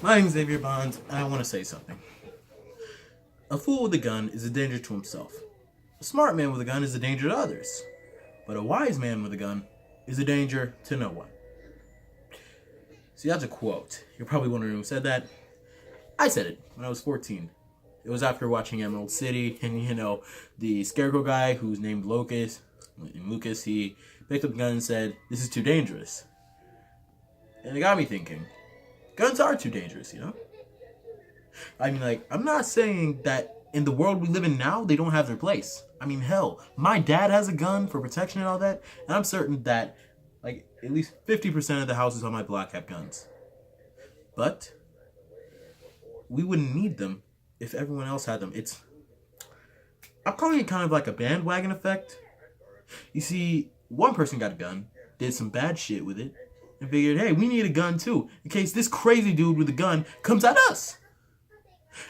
My name is Xavier Bonds, and I want to say something. A fool with a gun is a danger to himself. A smart man with a gun is a danger to others. But a wise man with a gun is a danger to no one. See, that's a quote. You're probably wondering who said that. I said it when I was 14. It was after watching Emerald City, and the scarecrow guy who's named Lucas, he picked up the gun and said, "This is too dangerous." And it got me thinking, guns are too dangerous. I mean, I'm not saying that in the world we live in now, they don't have their place. I mean, hell, my dad has a gun for protection and all that, and I'm certain that, at least 50% of the houses on my block have guns. But we wouldn't need them if everyone else had them. I'm calling it kind of like a bandwagon effect. You see, one person got a gun, did some bad shit with it, and figured, hey, we need a gun too, in case this crazy dude with a gun comes at us.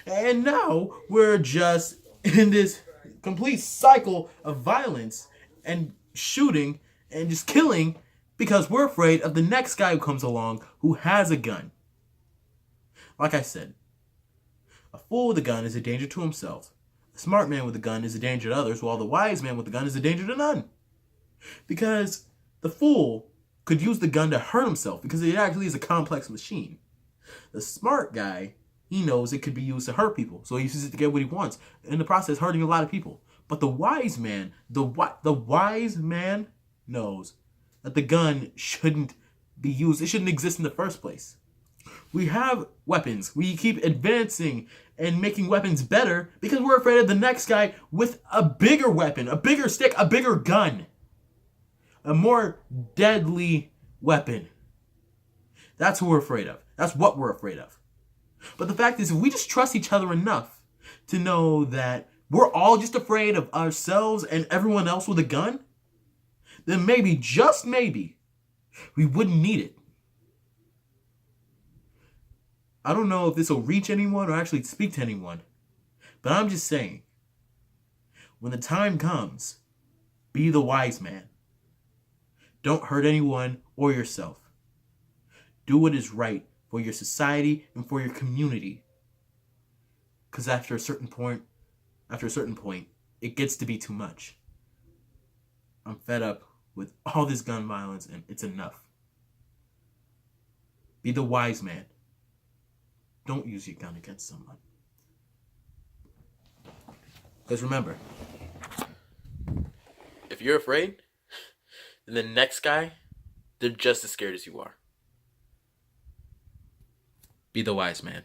And now we're just in this complete cycle of violence and shooting and just killing because we're afraid of the next guy who comes along who has a gun. Like I said, a fool with a gun is a danger to himself. A smart man with a gun is a danger to others, while the wise man with a gun is a danger to none. Because the fool could use the gun to hurt himself because it actually is a complex machine. The smart guy, he knows it could be used to hurt people, so he uses it to get what he wants, in the process hurting a lot of people. But the wise man knows that the gun shouldn't be used. It shouldn't exist in the first place. We have weapons. We keep advancing and making weapons better because we're afraid of the next guy with a bigger weapon, a bigger stick, a bigger gun, a more deadly weapon. That's who we're afraid of. That's what we're afraid of. But the fact is, if we just trust each other enough to know that we're all just afraid of ourselves and everyone else with a gun, then maybe, just maybe, we wouldn't need it. I don't know if this will reach anyone or actually speak to anyone, but I'm just saying, when the time comes, be the wise man. Don't hurt anyone or yourself. Do what is right for your society and for your community. Because after a certain point, it gets to be too much. I'm fed up with all this gun violence and it's enough. Be the wise man. Don't use your gun against someone. Because remember, if you're afraid, then the next guy, they're just as scared as you are. Be the wise man.